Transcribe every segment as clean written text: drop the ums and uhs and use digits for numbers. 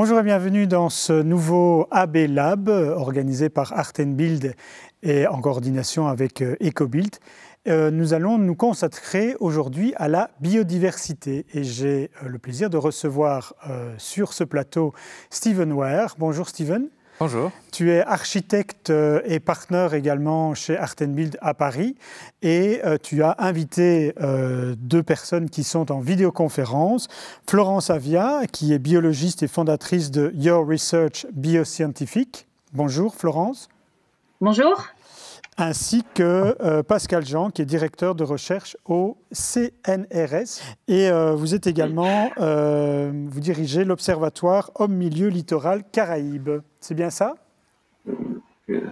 Bonjour et bienvenue dans ce nouveau AB Lab organisé par Art & Build et en coordination avec EcoBuild. Nous allons nous consacrer aujourd'hui à la biodiversité et j'ai le plaisir de recevoir sur ce plateau Steven Ware. Bonjour Steven. Bonjour. Tu es architecte et partenaire également chez Art & Build à Paris et tu as invité deux personnes qui sont en vidéoconférence. Florence Avia, qui est biologiste et fondatrice de Your Research Bioscientific. Bonjour Florence. Bonjour. Ainsi que Pascal Jean, qui est directeur de recherche au CNRS. Et vous êtes également, vous dirigez l'Observatoire Homme-Milieu Littoral Caraïbes. C'est bien ça?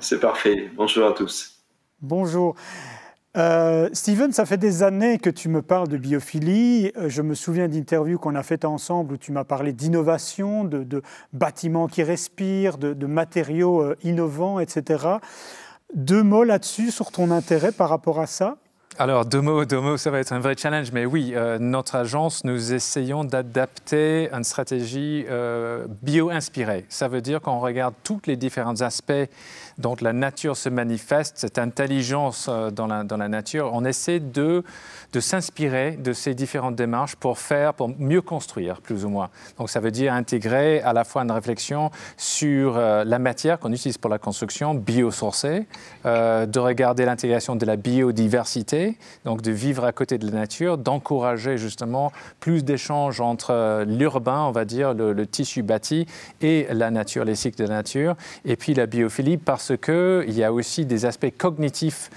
C'est parfait. Bonjour à tous. Bonjour. Steven, ça fait des années que tu me parles de biophilie. Je me souviens d'interviews qu'on a faites ensemble où tu m'as parlé d'innovation, de bâtiments qui respirent, de matériaux innovants, etc. Deux mots là-dessus, sur ton intérêt par rapport à ça? Alors, deux mots, ça va être un vrai challenge, mais oui, notre agence, nous essayons d'adapter une stratégie bio-inspirée. Ça veut dire qu'on regarde tous les différents aspects dont la nature se manifeste, cette intelligence dans la nature. On essaie de s'inspirer de ces différentes démarches pour mieux construire, plus ou moins. Donc, ça veut dire intégrer à la fois une réflexion sur la matière qu'on utilise pour la construction, biosourcée, de regarder l'intégration de la biodiversité, donc de vivre à côté de la nature, d'encourager justement plus d'échanges entre l'urbain, on va dire, le tissu bâti et la nature, les cycles de la nature, et puis la biophilie, parce qu'il y a aussi des aspects cognitifs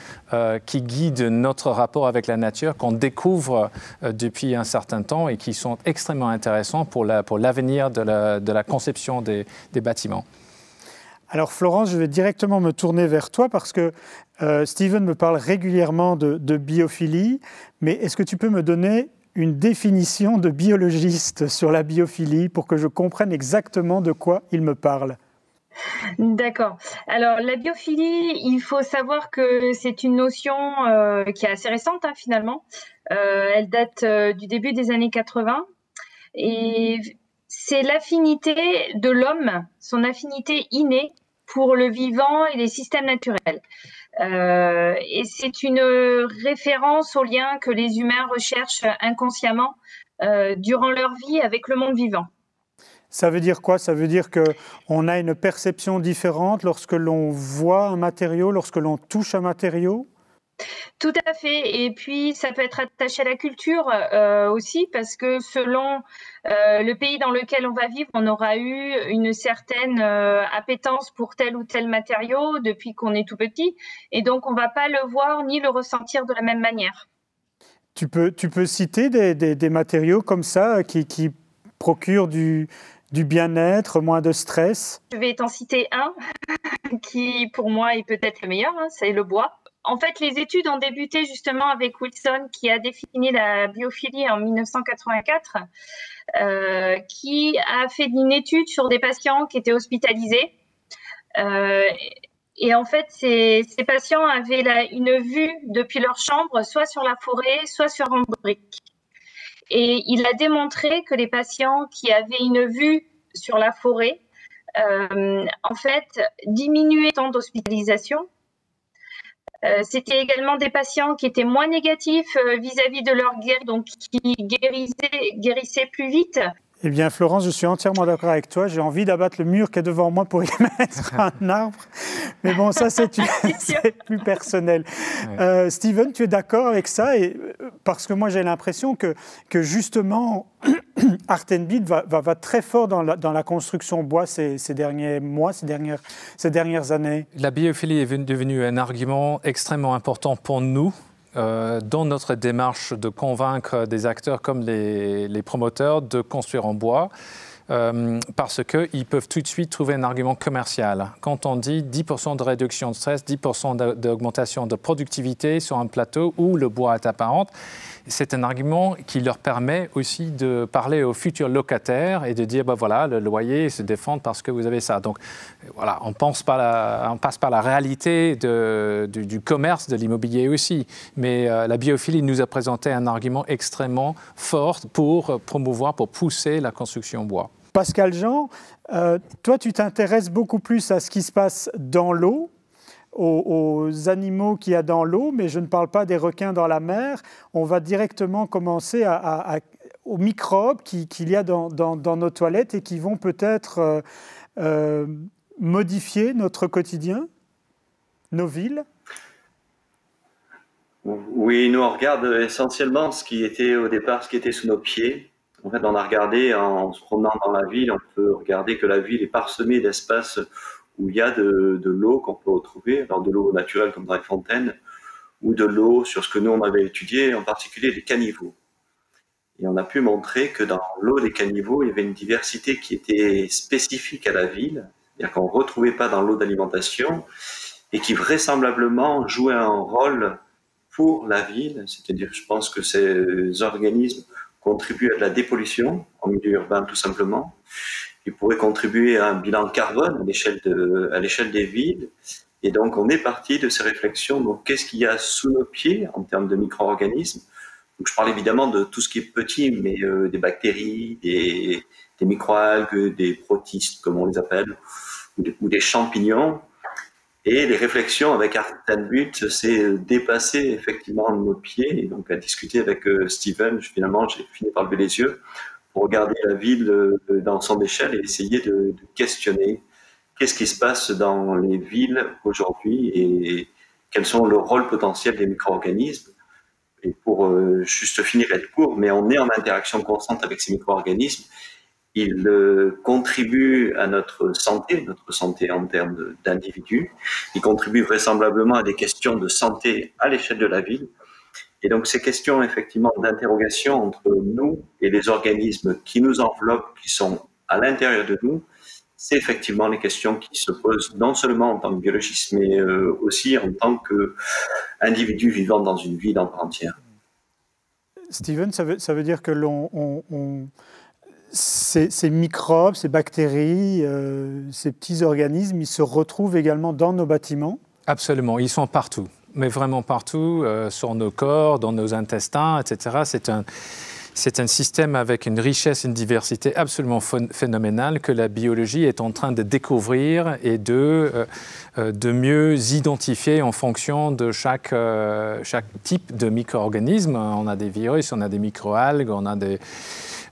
qui guident notre rapport avec la nature, qu'on découvre depuis un certain temps et qui sont extrêmement intéressants pour l'avenir de la conception des bâtiments. Alors Florence, je vais directement me tourner vers toi parce que Steven me parle régulièrement de biophilie, mais est-ce que tu peux me donner une définition de biologiste sur la biophilie pour que je comprenne exactement de quoi il me parle? D'accord. Alors, la biophilie, il faut savoir que c'est une notion qui est assez récente, finalement. Elle date du début des années 80. Et c'est l'affinité de l'homme, son affinité innée pour le vivant et les systèmes naturels. Et c'est une référence au lien que les humains recherchent inconsciemment durant leur vie avec le monde vivant. Ça veut dire quoi? Ça veut dire qu'on a une perception différente lorsque l'on voit un matériau, lorsque l'on touche un matériau? Tout à fait. Et puis, ça peut être attaché à la culture aussi, parce que selon le pays dans lequel on va vivre, on aura eu une certaine appétence pour tel ou tel matériau depuis qu'on est tout petit. Et donc, on ne va pas le voir ni le ressentir de la même manière. Tu peux citer des matériaux comme ça qui procurent du bien-être, moins de stress? Je vais t'en citer un qui, pour moi, est peut-être le meilleur, c'est le bois. En fait, les études ont débuté justement avec Wilson, qui a défini la biophilie en 1984, qui a fait une étude sur des patients qui étaient hospitalisés. Et en fait, ces patients avaient une vue depuis leur chambre, soit sur la forêt, soit sur un brick. Et il a démontré que les patients qui avaient une vue sur la forêt, en fait, diminuaient le temps d'hospitalisation. C'était également des patients qui étaient moins négatifs vis-à-vis de leur guérison, donc qui guérissaient plus vite. Eh bien, Florence, je suis entièrement d'accord avec toi. J'ai envie d'abattre le mur qui est devant moi pour y mettre un arbre. Mais bon, ça, c'est plus personnel. Ouais. Steven, tu es d'accord avec ça? Parce que moi, j'ai l'impression que justement, Art & Build va très fort dans la construction bois ces derniers mois, ces dernières années. La biophilie est devenue un argument extrêmement important pour nous. Dans notre démarche de convaincre des acteurs comme les promoteurs de construire en bois, parce qu'ils peuvent tout de suite trouver un argument commercial. Quand on dit 10% de réduction de stress, 10% d'augmentation de productivité sur un plateau où le bois est apparent, c'est un argument qui leur permet aussi de parler aux futurs locataires et de dire, ben voilà, le loyer se défend parce que vous avez ça. Donc voilà, on passe par la réalité du commerce de l'immobilier aussi. Mais la biophilie nous a présenté un argument extrêmement fort pour promouvoir, pour pousser la construction en bois. Pascal Jean, toi tu t'intéresses beaucoup plus à ce qui se passe dans l'eau, aux animaux qu'il y a dans l'eau, mais je ne parle pas des requins dans la mer. On va directement commencer aux microbes qu'il y a dans nos toilettes et qui vont peut-être modifier notre quotidien, nos villes. Oui, nous on regarde essentiellement ce qui était au départ, ce qui était sous nos pieds. En fait, on a regardé, en se promenant dans la ville, on peut regarder que la ville est parsemée d'espaces où il y a de l'eau qu'on peut retrouver, alors de l'eau naturelle comme dans les fontaines, ou de l'eau sur ce que nous on avait étudié, en particulier les caniveaux. Et on a pu montrer que dans l'eau des caniveaux, il y avait une diversité qui était spécifique à la ville, c'est-à-dire qu'on ne retrouvait pas dans l'eau d'alimentation, et qui vraisemblablement jouait un rôle pour la ville, c'est-à-dire je pense que ces organismes contribuent à de la dépollution en milieu urbain tout simplement. Ils pourraient contribuer à un bilan carbone à l'échelle des villes. Et donc on est parti de ces réflexions. Donc qu'est-ce qu'il y a sous nos pieds en termes de micro-organismes? Donc, je parle évidemment de tout ce qui est petit, mais des bactéries, des microalgues, des protistes comme on les appelle, ou des champignons. Et les réflexions avec Arten But, c'est dépasser effectivement nos pieds, et donc à discuter avec Steven. Finalement, j'ai fini par lever les yeux pour regarder la ville dans son échelle et essayer de questionner qu'est-ce qui se passe dans les villes aujourd'hui et quels sont le rôle potentiel des micro-organismes. Et pour juste finir et être court, mais on est en interaction constante avec ces micro-organismes. Ils contribuent à notre santé en termes d'individus. Ils contribuent vraisemblablement à des questions de santé à l'échelle de la ville. Et donc ces questions effectivement d'interrogation entre nous et les organismes qui nous enveloppent, qui sont à l'intérieur de nous, c'est effectivement les questions qui se posent non seulement en tant que biologiste, mais aussi en tant qu'individu vivant dans une ville en part entière. Steven, ça veut dire que ces microbes, ces bactéries, ces petits organismes, ils se retrouvent également dans nos bâtiments? Absolument, ils sont partout, mais vraiment partout, sur nos corps, dans nos intestins, etc. C'est un système avec une richesse, une diversité absolument phénoménale que la biologie est en train de découvrir et de mieux identifier en fonction de chaque type de micro-organisme. On a des virus, on a des microalgues, on a des...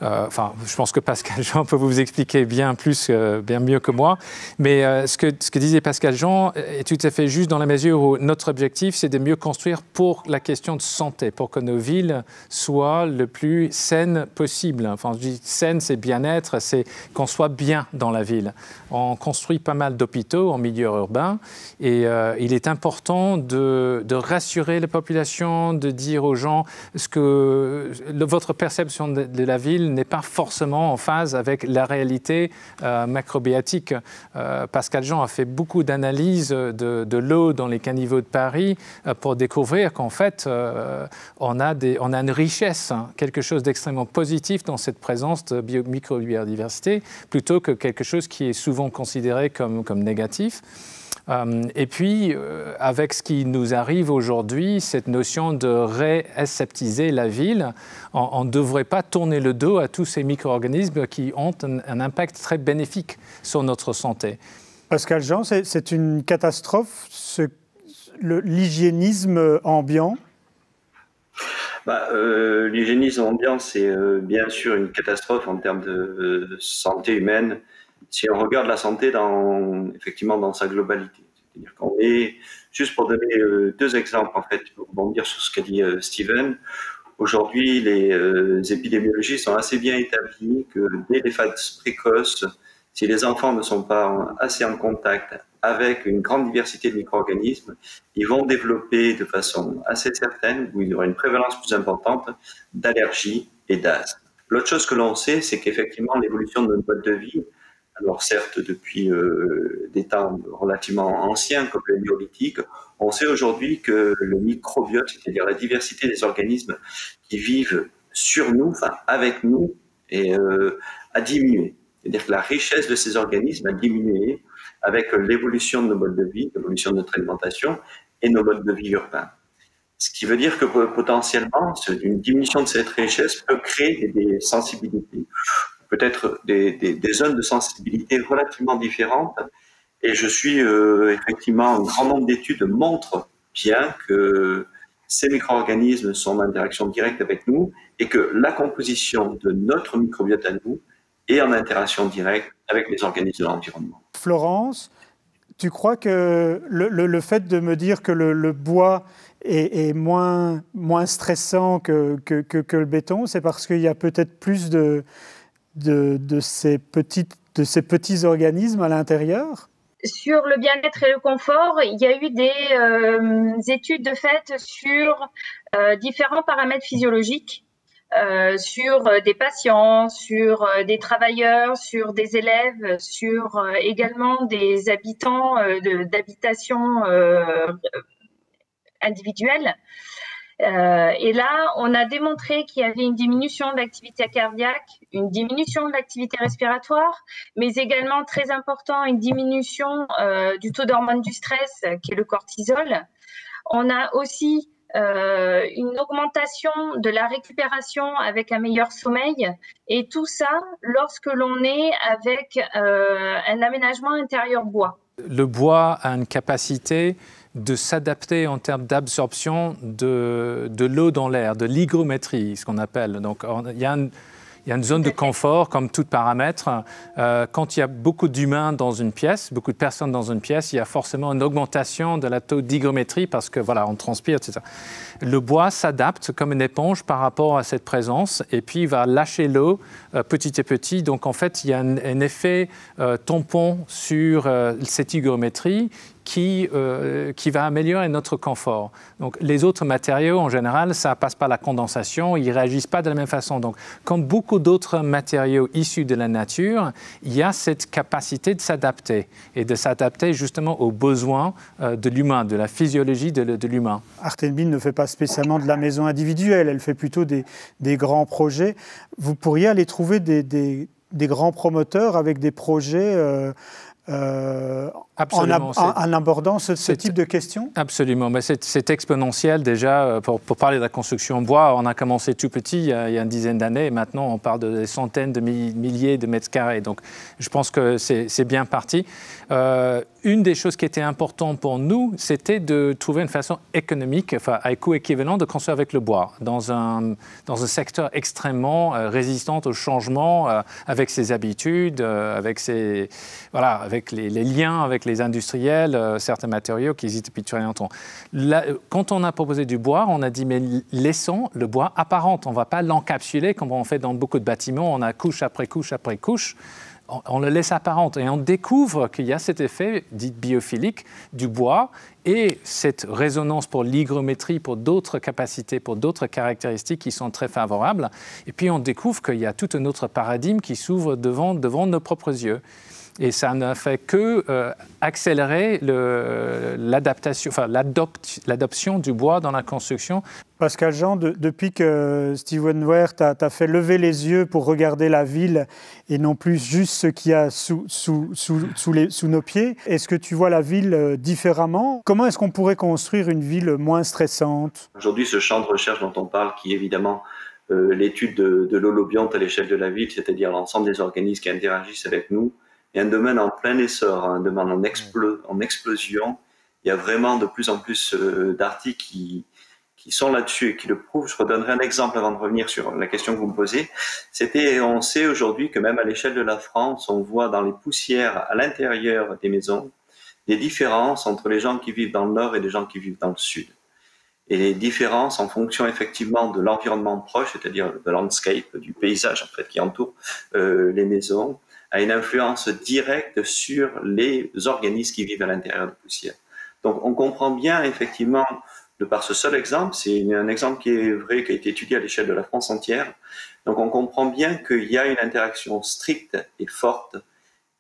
je pense que Pascal Jean peut vous expliquer bien mieux que moi. Mais ce que disait Pascal Jean est tout à fait juste dans la mesure où notre objectif, c'est de mieux construire pour la question de santé, pour que nos villes soient le plus saines possible. Enfin, je dis saine, c'est bien-être, c'est qu'on soit bien dans la ville. On construit pas mal d'hôpitaux en milieu urbain et il est important de rassurer la population, de dire aux gens votre perception de la ville n'est pas forcément en phase avec la réalité macrobiotique. Pascal Jean a fait beaucoup d'analyses de l'eau dans les caniveaux de Paris pour découvrir qu'en fait, on a une richesse, quelque chose d'extrêmement positif dans cette présence de microbiodiversité, plutôt que quelque chose qui est souvent considéré comme négatif. Et puis, avec ce qui nous arrive aujourd'hui, cette notion de réaseptiser la ville, on ne devrait pas tourner le dos à tous ces micro-organismes qui ont un impact très bénéfique sur notre santé. Pascal Jean, c'est une catastrophe, l'hygiénisme ambiant? L'hygiénisme ambiant, c'est bien sûr une catastrophe en termes de santé humaine. Si on regarde la santé effectivement dans sa globalité, c'est-à-dire qu'on est, juste pour donner deux exemples en fait, pour rebondir sur ce qu'a dit Steven, aujourd'hui les épidémiologistes sont assez bien établis que dès les phases précoces, si les enfants ne sont pas assez en contact avec une grande diversité de micro-organismes, ils vont développer de façon assez certaine, où il y aura une prévalence plus importante d'allergies et d'asthme. L'autre chose que l'on sait, c'est qu'effectivement l'évolution de notre mode de vie, alors certes depuis des temps relativement anciens comme le néolithique, on sait aujourd'hui que le microbiote, c'est-à-dire la diversité des organismes qui vivent sur nous, enfin avec nous, a diminué. C'est-à-dire que la richesse de ces organismes a diminué avec l'évolution de nos modes de vie, l'évolution de notre alimentation et nos modes de vie urbains. Ce qui veut dire que potentiellement, une diminution de cette richesse peut créer des sensibilités. peut-être des zones de sensibilité relativement différentes. Et je suis effectivement, un grand nombre d'études montrent bien que ces micro-organismes sont en interaction directe avec nous et que la composition de notre microbiote à nous est en interaction directe avec les organismes de l'environnement. Florence, tu crois que le fait de me dire que le bois est moins stressant que le béton, c'est parce qu'il y a peut-être plus de ces petits organismes à l'intérieur? Sur le bien-être et le confort, il y a eu des études de fait sur différents paramètres physiologiques, sur des patients, sur des travailleurs, sur des élèves, sur également des habitants d'habitations individuelles. Et là, on a démontré qu'il y avait une diminution de l'activité cardiaque, une diminution de l'activité respiratoire, mais également, très important, une diminution du taux d'hormone du stress, qui est le cortisol. On a aussi une augmentation de la récupération avec un meilleur sommeil, et tout ça lorsque l'on est avec un aménagement intérieur bois. Le bois a une capacité de s'adapter en termes d'absorption de l'eau dans l'air, de l'hygrométrie, ce qu'on appelle. Donc, il y a une zone de confort, comme tout paramètre. Quand il y a beaucoup d'humains dans une pièce, beaucoup de personnes dans une pièce, il y a forcément une augmentation de la taux d'hygrométrie parce que, voilà, on transpire, etc. Le bois s'adapte comme une éponge par rapport à cette présence et puis il va lâcher l'eau petit à petit. Donc, en fait, il y a un effet tampon sur cette hygrométrie qui va améliorer notre confort. Donc, les autres matériaux, en général, ça ne passe pas la condensation, ils ne réagissent pas de la même façon. Donc, comme beaucoup d'autres matériaux issus de la nature, il y a cette capacité de s'adapter et de s'adapter justement aux besoins de l'humain, de la physiologie de l'humain. Artenbin ne fait pas spécialement de la maison individuelle, elle fait plutôt des grands projets. Vous pourriez aller trouver des grands promoteurs avec des projets en abordant ce type de questions? Absolument, mais c'est exponentiel déjà. Pour parler de la construction en bois, on a commencé tout petit il y a une dizaine d'années et maintenant on parle de centaines de milliers de mètres carrés. Donc je pense que c'est bien parti. Une des choses qui était importante pour nous, c'était de trouver une façon économique, enfin à coût équivalent, de construire avec le bois dans un secteur extrêmement résistant au changement, avec ses habitudes, avec les liens avec les industriels, certains matériaux qui existent depuis très longtemps. Là, quand on a proposé du bois, on a dit mais laissons le bois apparent. On ne va pas l'encapsuler comme on fait dans beaucoup de bâtiments. On a couche après couche après couche. On le laisse apparente et on découvre qu'il y a cet effet dit biophilique du bois et cette résonance pour l'hygrométrie, pour d'autres capacités, pour d'autres caractéristiques qui sont très favorables. Et puis on découvre qu'il y a tout un autre paradigme qui s'ouvre devant nos propres yeux. Et ça ne fait que accélérer l'adoption du bois dans la construction. Pascal Jean, depuis que Steven Ware t'a fait lever les yeux pour regarder la ville et non plus juste ce qu'il y a sous nos pieds, est-ce que tu vois la ville différemment? Comment est-ce qu'on pourrait construire une ville moins stressante? Aujourd'hui, ce champ de recherche dont on parle, qui est évidemment l'étude de l'holobionte à l'échelle de la ville, c'est-à-dire l'ensemble des organismes qui interagissent avec nous, est un domaine en plein essor, un domaine en explosion. Il y a vraiment de plus en plus d'articles qui sont là-dessus et qui le prouvent. Je redonnerai un exemple avant de revenir sur la question que vous me posez. On sait aujourd'hui que même à l'échelle de la France, on voit dans les poussières à l'intérieur des maisons des différences entre les gens qui vivent dans le nord et les gens qui vivent dans le sud. Et les différences en fonction effectivement de l'environnement proche, c'est-à-dire de landscape, du paysage en fait qui entoure les maisons, a une influence directe sur les organismes qui vivent à l'intérieur de poussière. Donc on comprend bien effectivement, de par ce seul exemple, c'est un exemple qui est vrai, qui a été étudié à l'échelle de la France entière, donc on comprend bien qu'il y a une interaction stricte et forte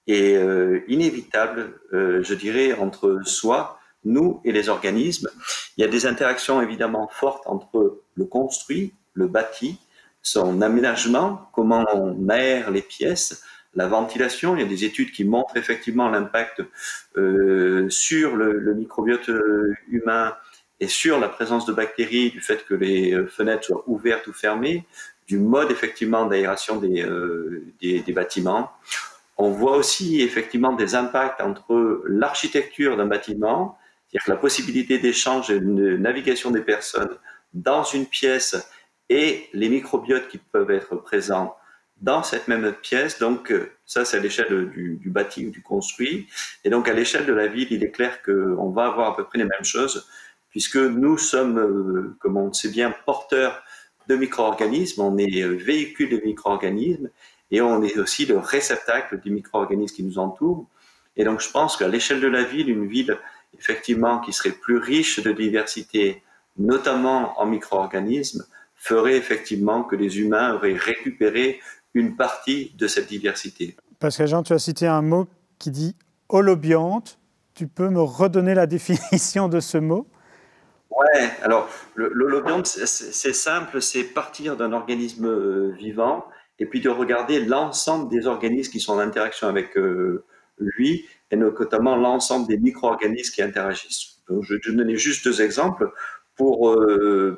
et inévitable, je dirais, entre soi, nous et les organismes. Il y a des interactions évidemment fortes entre le construit, le bâti, son aménagement, comment on aère les pièces, la ventilation. Il y a des études qui montrent effectivement l'impact sur le microbiote humain et sur la présence de bactéries, du fait que les fenêtres soient ouvertes ou fermées, du mode effectivement d'aération des bâtiments. On voit aussi effectivement des impacts entre l'architecture d'un bâtiment, c'est-à-dire la possibilité d'échange et de navigation des personnes dans une pièce et les microbiotes qui peuvent être présents dans cette même pièce. Donc ça, c'est à l'échelle du bâti ou du construit. Et donc à l'échelle de la ville, il est clair qu'on va avoir à peu près les mêmes choses, puisque nous sommes, comme on le sait bien, porteurs de micro-organismes, on est véhicule de micro-organismes, et on est aussi le réceptacle des micro-organismes qui nous entourent. Et donc je pense qu'à l'échelle de la ville, une ville effectivement qui serait plus riche de diversité, notamment en micro-organismes, ferait effectivement que les humains auraient récupéré une partie de cette diversité. Pascal Jean, tu as cité un mot qui dit holobionte. Tu peux me redonner la définition de ce mot? Ouais, alors l'holobionte, c'est simple, c'est partir d'un organisme vivant et puis de regarder l'ensemble des organismes qui sont en interaction avec lui, et notamment l'ensemble des micro-organismes qui interagissent. Donc, je vais te donner juste 2 exemples. Pour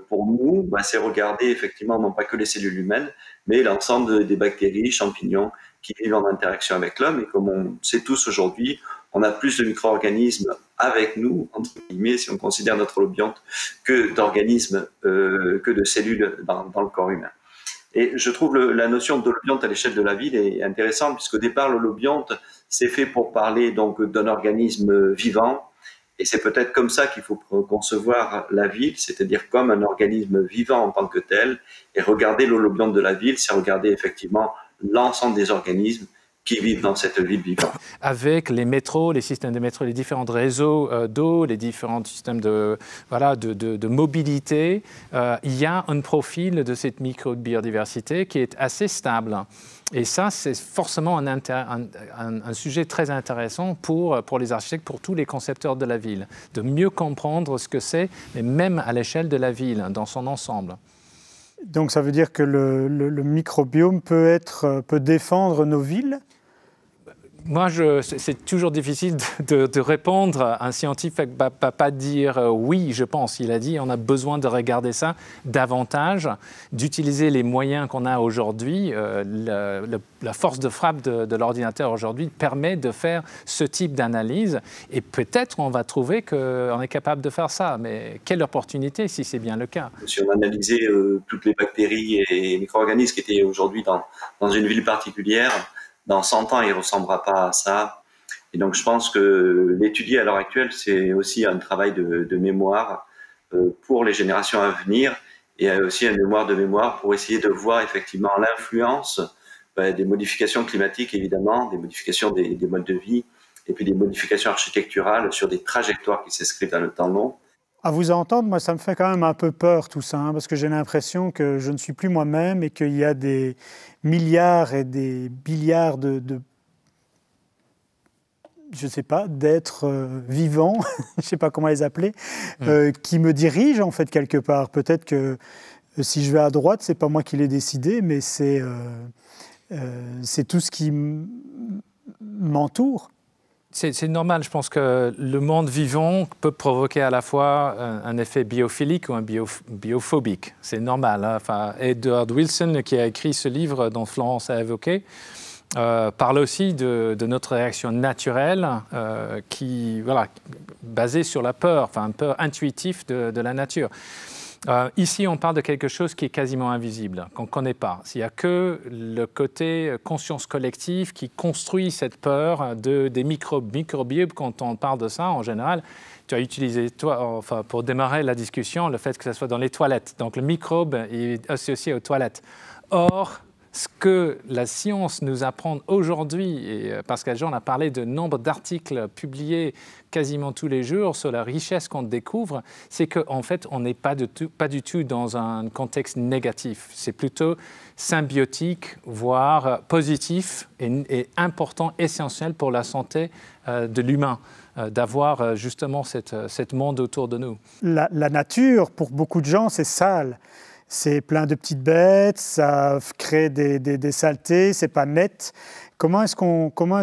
nous, c'est regarder effectivement non pas que les cellules humaines, mais l'ensemble des bactéries, champignons qui vivent en interaction avec l'homme. Et comme on sait tous aujourd'hui, on a plus de micro-organismes avec nous, entre guillemets, si on considère notre holobionte, que d'organismes, que de cellules dans le corps humain. Et je trouve la notion d'holobionte à l'échelle de la ville est intéressante, puisqu'au départ, l'holobionte, c'est fait pour parler donc d'un organisme vivant. Et c'est peut-être comme ça qu'il faut concevoir la ville, c'est-à-dire comme un organisme vivant en tant que tel. Et regarder l'holobionte de la ville, c'est regarder effectivement l'ensemble des organismes qui vivent dans cette ville vivante. Avec les métros, les systèmes de métro, les différents réseaux d'eau, les différents systèmes de mobilité, il y a un profil de cette micro-biodiversité qui est assez stable. Et ça, c'est forcément un sujet très intéressant pour les architectes, pour tous les concepteurs de la ville, de mieux comprendre ce que c'est, mais même à l'échelle de la ville, dans son ensemble. Donc ça veut dire que le microbiome peut défendre nos villes? Moi, c'est toujours difficile de répondre. Un scientifique ne va pas dire oui, je pense. Il a dit on a besoin de regarder ça davantage, d'utiliser les moyens qu'on a aujourd'hui. La force de frappe de l'ordinateur aujourd'hui permet de faire ce type d'analyse. Et peut-être on va trouver qu'on est capable de faire ça. Mais quelle opportunité si c'est bien le cas. Si on analysait toutes les bactéries et micro-organismes qui étaient aujourd'hui dans une ville particulière, dans 100 ans, il ne ressemblera pas à ça. Et donc, je pense que l'étudier à l'heure actuelle, c'est aussi un travail de mémoire pour les générations à venir, et aussi un mémoire de mémoire pour essayer de voir effectivement l'influence des modifications climatiques, évidemment, des modifications des modes de vie, et puis des modifications architecturales sur des trajectoires qui s'inscrivent dans le temps long. À vous entendre, moi, ça me fait quand même un peu peur tout ça, parce que j'ai l'impression que je ne suis plus moi-même et qu'il y a des milliards et des billiards je ne sais pas, d'êtres vivants, je ne sais pas comment les appeler, qui me dirigent en fait quelque part. Peut-être que si je vais à droite, c'est pas moi qui l'ai décidé, mais c'est tout ce qui m'entoure. C'est normal, je pense que le monde vivant peut provoquer à la fois un effet biophilique ou un biophobique. C'est normal. Hein. Enfin, Edward Wilson, qui a écrit ce livre dont Florence a évoqué, parle aussi de notre réaction naturelle basée sur la peur, enfin un peur intuitive de la nature. Ici, on parle de quelque chose qui est quasiment invisible, qu'on ne connaît pas. Il n'y a que le côté conscience collective qui construit cette peur des microbiomes. Quand on parle de ça, en général, tu as utilisé, pour démarrer la discussion, le fait que ça soit dans les toilettes. Donc, le microbe est associé aux toilettes. Or, ce que la science nous apprend aujourd'hui, et Pascal Jean a parlé de nombre d'articles publiés quasiment tous les jours sur la richesse qu'on découvre, c'est qu'en fait, on n'est pas du tout dans un contexte négatif. C'est plutôt symbiotique, voire positif et important, essentiel pour la santé de l'humain, d'avoir justement cette monde autour de nous. La nature, pour beaucoup de gens, c'est sale. C'est plein de petites bêtes, ça crée des saletés, c'est pas net. Comment est-ce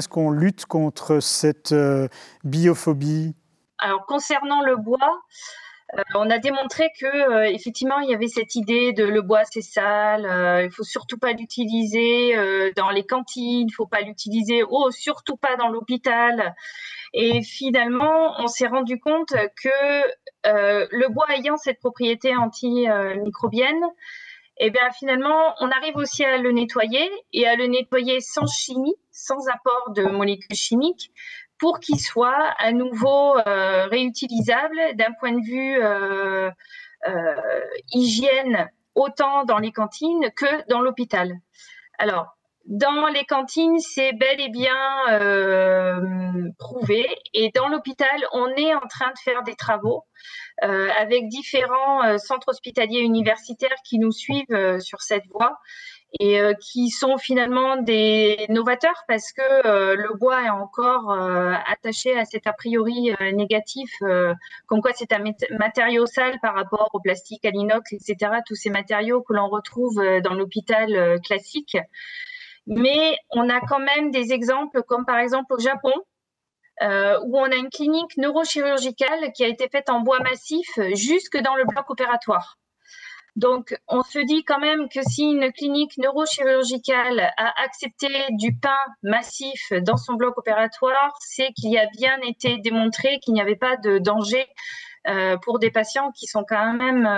qu'on lutte contre cette biophobie? Alors, concernant le bois, On a démontré que effectivement il y avait cette idée de le bois c'est sale, il faut surtout pas l'utiliser dans les cantines, il faut pas l'utiliser, surtout pas dans l'hôpital. Et finalement, on s'est rendu compte que le bois ayant cette propriété antimicrobienne, et bien finalement, on arrive aussi à le nettoyer et à le nettoyer sans chimie, sans apport de molécules chimiques, pour qu'il soit à nouveau réutilisable d'un point de vue hygiène, autant dans les cantines que dans l'hôpital. Alors, dans les cantines, c'est bel et bien prouvé. Et dans l'hôpital, on est en train de faire des travaux avec différents centres hospitaliers universitaires qui nous suivent sur cette voie et qui sont finalement des novateurs parce que le bois est encore attaché à cet a priori négatif, comme quoi c'est un matériau sale par rapport au plastique, à l'inox, etc., tous ces matériaux que l'on retrouve dans l'hôpital classique. Mais on a quand même des exemples, comme par exemple au Japon, où on a une clinique neurochirurgicale qui a été faite en bois massif jusque dans le bloc opératoire. Donc, on se dit quand même que si une clinique neurochirurgicale a accepté du pin massif dans son bloc opératoire, c'est qu'il y a bien été démontré qu'il n'y avait pas de danger pour des patients qui sont quand même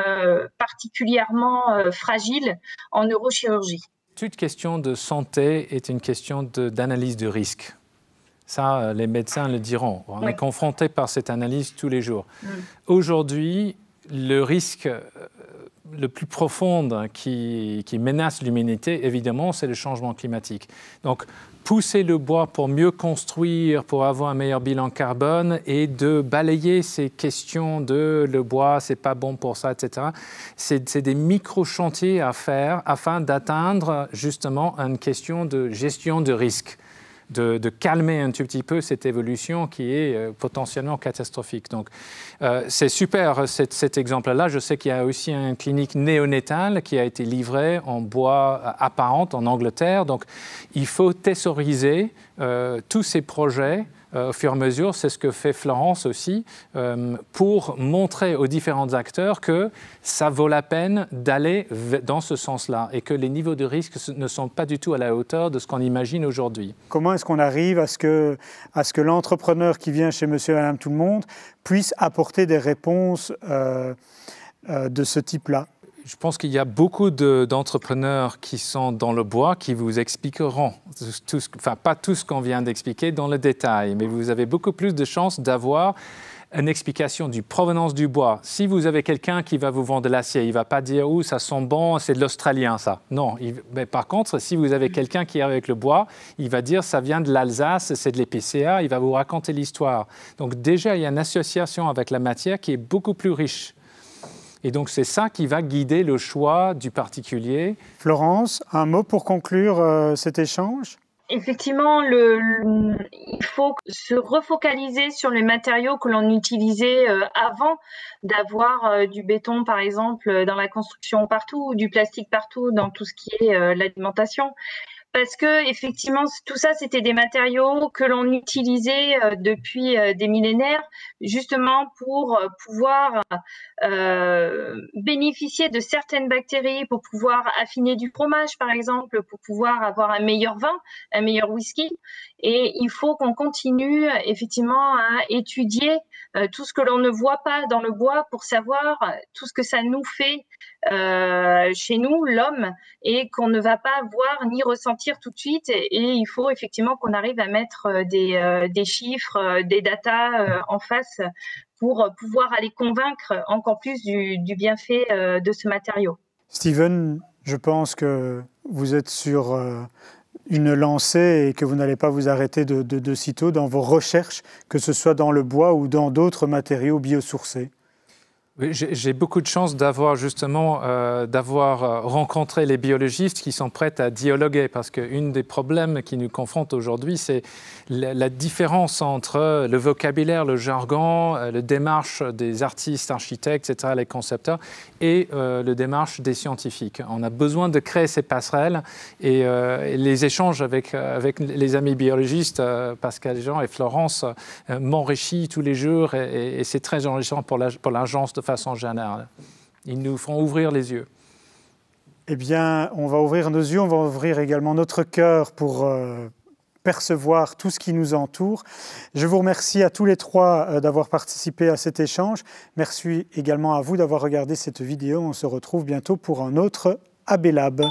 particulièrement fragiles en neurochirurgie. Toute question de santé est une question d'analyse de risque. Ça, les médecins le diront. On est confronté par cette analyse tous les jours. Aujourd'hui, le risque le plus profond qui menace l'humanité, évidemment, c'est le changement climatique. Donc, pousser le bois pour mieux construire, pour avoir un meilleur bilan carbone et de balayer ces questions de le bois, c'est pas bon pour ça, etc. C'est des micro-chantiers à faire afin d'atteindre justement une question de gestion de risque. De calmer un tout petit peu cette évolution qui est potentiellement catastrophique. Donc, c'est super cet exemple-là. Je sais qu'il y a aussi une clinique néonatale qui a été livrée en bois apparent en Angleterre. Donc, il faut thésauriser tous ces projets au fur et à mesure. C'est ce que fait Florence aussi, pour montrer aux différents acteurs que ça vaut la peine d'aller dans ce sens-là et que les niveaux de risque ne sont pas du tout à la hauteur de ce qu'on imagine aujourd'hui. Comment est-ce qu'on arrive à ce que l'entrepreneur qui vient chez Monsieur et Madame Tout-le-Monde puisse apporter des réponses de ce type-là ? Je pense qu'il y a beaucoup d'entrepreneurs qui sont dans le bois qui vous expliqueront, pas tout ce qu'on vient d'expliquer dans le détail, mais vous avez beaucoup plus de chances d'avoir une explication du provenance du bois. Si vous avez quelqu'un qui va vous vendre de l'acier, il ne va pas dire « ça sent bon, c'est de l'Australien ça ». Non, mais par contre, si vous avez quelqu'un qui est avec le bois, il va dire « ça vient de l'Alsace, c'est de l'épicéa », il va vous raconter l'histoire. Donc déjà, il y a une association avec la matière qui est beaucoup plus riche. Et donc, c'est ça qui va guider le choix du particulier. Florence, un mot pour conclure cet échange ? Effectivement, il faut se refocaliser sur les matériaux que l'on utilisait avant d'avoir du béton, par exemple, dans la construction partout, ou du plastique partout, dans tout ce qui est l'alimentation. Parce que effectivement, tout ça, c'était des matériaux que l'on utilisait depuis des millénaires, justement pour pouvoir bénéficier de certaines bactéries, pour pouvoir affiner du fromage, par exemple, pour pouvoir avoir un meilleur vin, un meilleur whisky. Et il faut qu'on continue effectivement à étudier tout ce que l'on ne voit pas dans le bois pour savoir tout ce que ça nous fait chez nous, l'homme, et qu'on ne va pas voir ni ressentir tout de suite. Et il faut effectivement qu'on arrive à mettre des chiffres, des datas en face pour pouvoir aller convaincre encore plus du bienfait de ce matériau. Steven, je pense que vous êtes sur une lancée et que vous n'allez pas vous arrêter de sitôt dans vos recherches, que ce soit dans le bois ou dans d'autres matériaux biosourcés. Oui, j'ai beaucoup de chance d'avoir justement rencontré les biologistes qui sont prêts à dialoguer, parce qu'un des problèmes qui nous confrontent aujourd'hui, c'est la différence entre le vocabulaire, le jargon, la démarche des artistes, architectes, etc., les concepteurs, et la démarche des scientifiques. On a besoin de créer ces passerelles et les échanges avec les amis biologistes, Pascal Jean et Florence, m'enrichissent tous les jours et c'est très enrichissant pour l'agence de façon générale. Ils nous font ouvrir les yeux. Eh bien, on va ouvrir nos yeux, on va ouvrir également notre cœur pour percevoir tout ce qui nous entoure. Je vous remercie à tous les trois d'avoir participé à cet échange. Merci également à vous d'avoir regardé cette vidéo. On se retrouve bientôt pour un autre AB Lab.